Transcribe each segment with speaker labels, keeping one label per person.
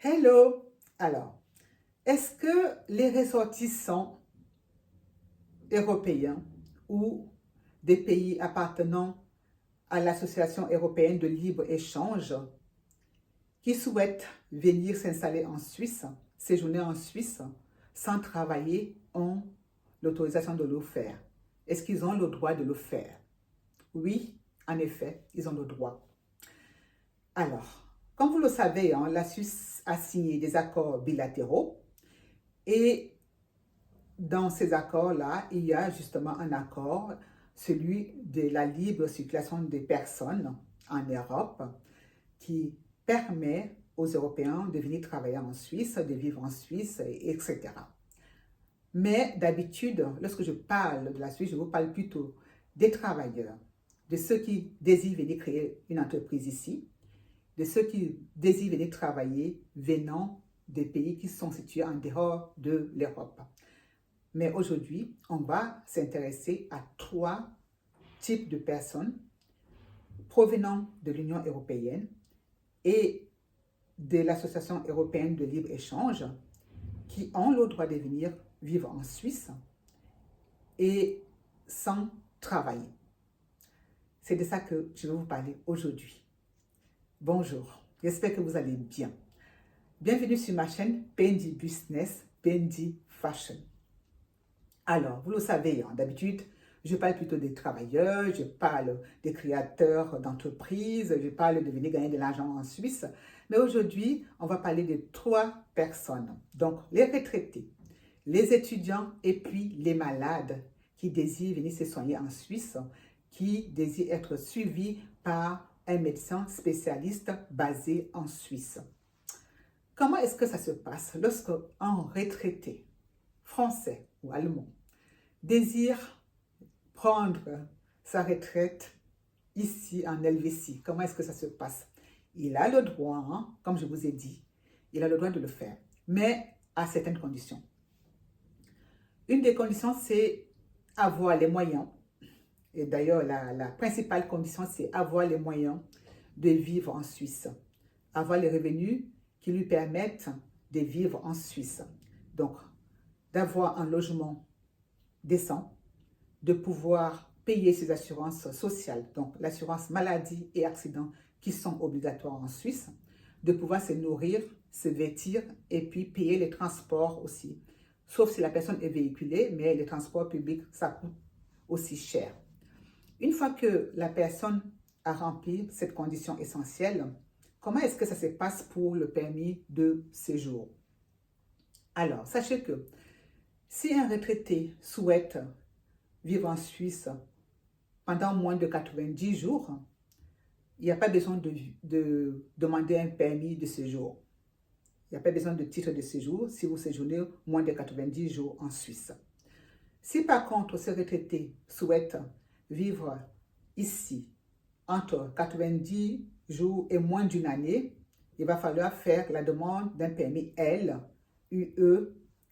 Speaker 1: Hello! Alors, est-ce que les ressortissants européens ou des pays appartenant à l'Association européenne de libre-échange qui souhaitent venir s'installer en Suisse, séjourner en Suisse, sans travailler, ont l'autorisation de le faire? Est-ce qu'ils ont le droit de le faire? Oui, en effet, ils ont le droit. Alors, comme vous le savez, la Suisse a signé des accords bilatéraux et dans ces accords-là, il y a justement un accord, celui de la libre circulation des personnes en Europe, qui permet aux Européens de venir travailler en Suisse, de vivre en Suisse, etc. Mais d'habitude, lorsque je parle de la Suisse, je vous parle plutôt des travailleurs, de ceux qui désirent venir créer une entreprise ici, de ceux qui désirent venir travailler venant des pays qui sont situés en dehors de l'Europe. Mais aujourd'hui, on va s'intéresser à 3 types de personnes provenant de l'Union européenne et de l'Association européenne de libre-échange qui ont le droit de venir vivre en Suisse et sans travailler. C'est de ça que je vais vous parler aujourd'hui. Bonjour, j'espère que vous allez bien. Bienvenue sur ma chaîne PND Business, PND Fashion. Alors, vous le savez, d'habitude, je parle plutôt des travailleurs, je parle des créateurs d'entreprises, je parle de venir gagner de l'argent en Suisse. Mais aujourd'hui, on va parler de 3 personnes. Donc, les retraités, les étudiants et puis les malades qui désirent venir se soigner en Suisse, qui désirent être suivis par un médecin spécialiste basé en Suisse. Comment est-ce que ça se passe lorsque un retraité français ou allemand désire prendre sa retraite ici en Helvétie? Comment est-ce que ça se passe? Il a le droit, comme je vous ai dit, il a le droit de le faire, mais à certaines conditions. Une des conditions, c'est avoir les moyens, et d'ailleurs la principale condition, c'est avoir les moyens de vivre en Suisse, avoir les revenus qui lui permettent de vivre en Suisse. Donc, d'avoir un logement décent, de pouvoir payer ses assurances sociales, donc l'assurance maladie et accident qui sont obligatoires en Suisse, de pouvoir se nourrir, se vêtir et puis payer les transports aussi. Sauf si la personne est véhiculée, mais les transports publics, ça coûte aussi cher. Une fois que la personne a rempli cette condition essentielle, comment est-ce que ça se passe pour le permis de séjour? Alors, sachez que si un retraité souhaite vivre en Suisse pendant moins de 90 jours, il n'y a pas besoin de demander un permis de séjour. Il n'y a pas besoin de titre de séjour si vous séjournez moins de 90 jours en Suisse. Si par contre ce retraité souhaite vivre ici entre 90 jours et moins d'une année, il va falloir faire la demande d'un permis L, UE,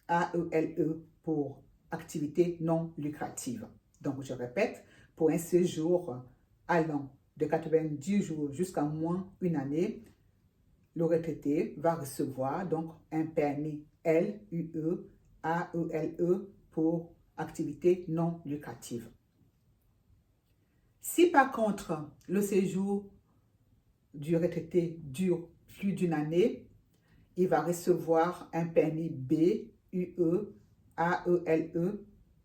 Speaker 1: AELE pour activité non lucrative. Donc, je répète, pour un séjour allant de 90 jours jusqu'à moins une année, le retraité va recevoir donc un permis L, UE, AELE pour activité non lucrative. Si par contre, le séjour du retraité dure plus d'une année, il va recevoir un permis B, UE, AELE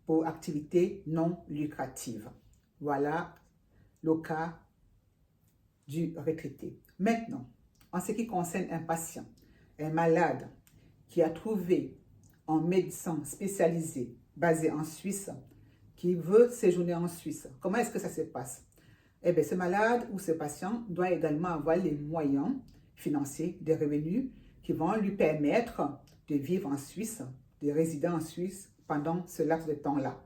Speaker 1: pour activité non lucrative. Voilà le cas du retraité. Maintenant, en ce qui concerne un patient, un malade qui a trouvé un médecin spécialisé basé en Suisse, qui veut séjourner en Suisse, comment est-ce que ça se passe? Eh bien, ce malade ou ce patient doit également avoir les moyens financiers, des revenus qui vont lui permettre de vivre en Suisse, de résider en Suisse pendant ce laps de temps-là.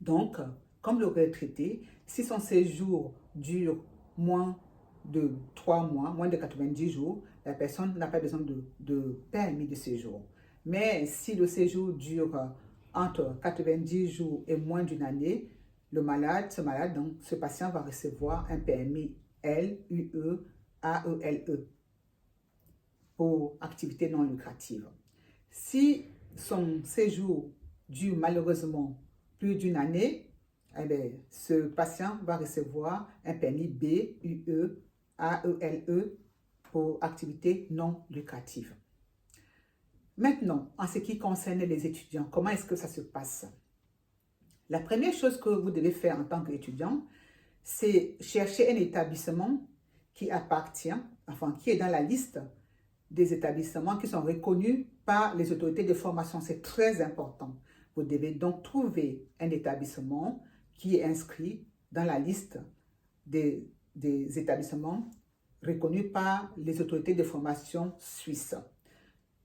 Speaker 1: Donc, comme le retraité, si son séjour dure moins de 3 mois, moins de 90 jours, la personne n'a pas besoin de permis de séjour. Mais si le séjour dure entre 90 jours et moins d'une année, ce patient va recevoir un permis L, UE, AELE. pour activité non lucrative. Si son séjour dure malheureusement plus d'une année, eh bien, ce patient va recevoir un permis B, UE, AELE pour activité non lucrative. Maintenant, en ce qui concerne les étudiants, comment est-ce que ça se passe? La première chose que vous devez faire en tant qu'étudiant, c'est chercher un établissement qui appartient, enfin qui est dans la liste des établissements qui sont reconnus par les autorités de formation. C'est très important. Vous devez donc trouver un établissement qui est inscrit dans la liste des établissements reconnus par les autorités de formation suisses.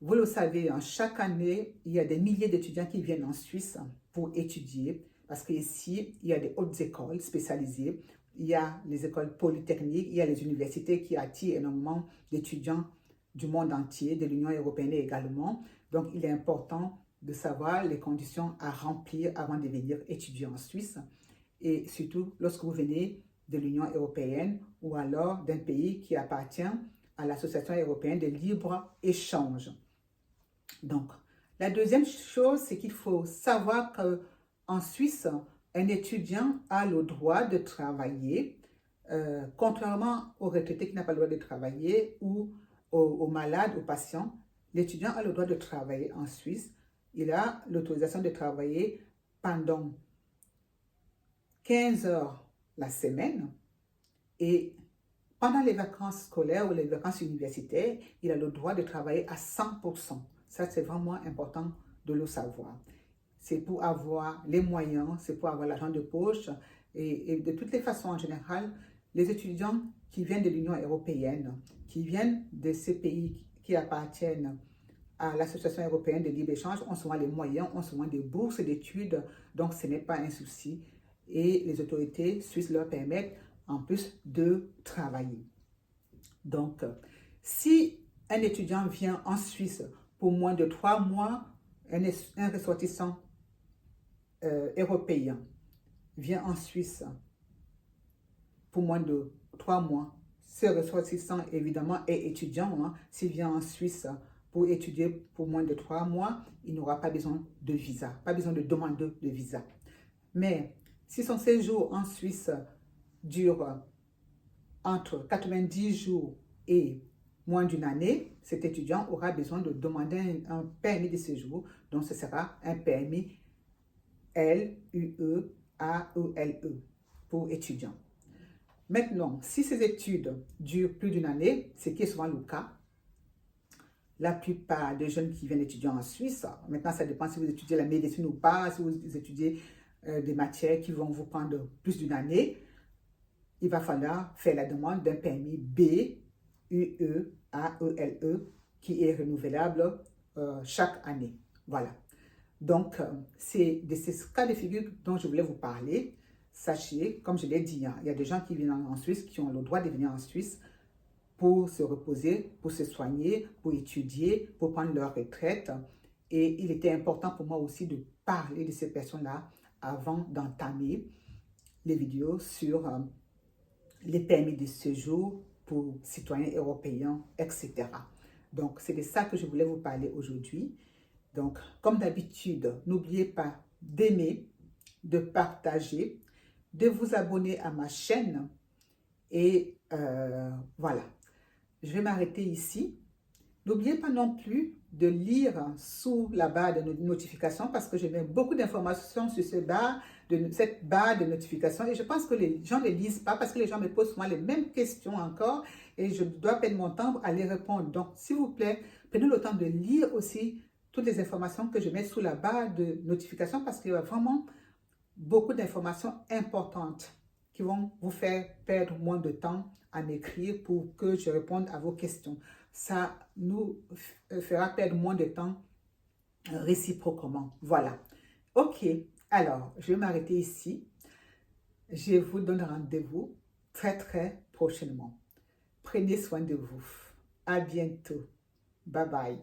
Speaker 1: Vous le savez, chaque année, il y a des milliers d'étudiants qui viennent en Suisse pour étudier parce qu'ici, il y a des hautes écoles spécialisées, il y a les écoles polytechniques, il y a les universités qui attirent énormément d'étudiants du monde entier, de l'Union européenne également. Donc, il est important de savoir les conditions à remplir avant de venir étudier en Suisse. Et surtout, lorsque vous venez de l'Union européenne ou alors d'un pays qui appartient à l'Association européenne de libre-échange. Donc, la deuxième chose, c'est qu'il faut savoir qu'en Suisse, un étudiant a le droit de travailler, contrairement aux retraités qui n'ont pas le droit de travailler ou aux malades, aux patients. L'étudiant a le droit de travailler en Suisse. Il a l'autorisation de travailler pendant 15 heures la semaine et pendant les vacances scolaires ou les vacances universitaires, il a le droit de travailler à 100%. Ça, c'est vraiment important de le savoir. C'est pour avoir les moyens, c'est pour avoir l'argent de poche. Et de toutes les façons, en général, les étudiants qui viennent de l'Union européenne, qui viennent de ces pays qui appartiennent à l'Association européenne de libre-échange, ont souvent les moyens, ont souvent des bourses d'études, donc ce n'est pas un souci. Et les autorités suisses leur permettent en plus de travailler. Donc, si un étudiant vient en Suisse pour moins de 3 mois, un ressortissant européen vient en Suisse pour moins de 3 mois, ce ressortissant évidemment est étudiant. S'il vient en Suisse pour étudier pour moins de 3 mois, il n'aura pas besoin de visa, pas besoin de demande de visa. Mais si son séjour en Suisse dure entre 90 jours et moins d'une année, cet étudiant aura besoin de demander un permis de séjour. Donc, ce sera un permis LUE AELE pour étudiant. Maintenant, si ces études durent plus d'une année, ce qui est souvent le cas, la plupart des jeunes qui viennent étudier en Suisse, maintenant ça dépend si vous étudiez la médecine ou pas, si vous étudiez des matières qui vont vous prendre plus d'une année, il va falloir faire la demande d'un permis B, UE, AELE, qui est renouvelable chaque année. Voilà. Donc, c'est de ces cas de figure dont je voulais vous parler. Sachez, comme je l'ai dit, il y a des gens qui viennent en Suisse, qui ont le droit de venir en Suisse pour se reposer, pour se soigner, pour étudier, pour prendre leur retraite. Et il était important pour moi aussi de parler de ces personnes-là avant d'entamer les vidéos sur les permis de séjour pour citoyens européens, etc. Donc, c'est de ça que je voulais vous parler aujourd'hui. Donc, comme d'habitude, n'oubliez pas d'aimer, de partager, de vous abonner à ma chaîne. Et voilà, je vais m'arrêter ici. N'oubliez pas non plus de lire sous la barre de notification parce que je mets beaucoup d'informations sur cette barre de notification et je pense que les gens ne les lisent pas parce que les gens me posent souvent les mêmes questions encore et je dois perdre mon temps à les répondre. Donc, s'il vous plaît, prenez le temps de lire aussi toutes les informations que je mets sous la barre de notification parce qu'il y a vraiment beaucoup d'informations importantes qui vont vous faire perdre moins de temps à m'écrire pour que je réponde à vos questions. Ça nous fera perdre moins de temps réciproquement. Voilà. Ok, alors je vais m'arrêter ici. Je vous donne rendez-vous très prochainement. Prenez soin de vous. À bientôt. Bye bye.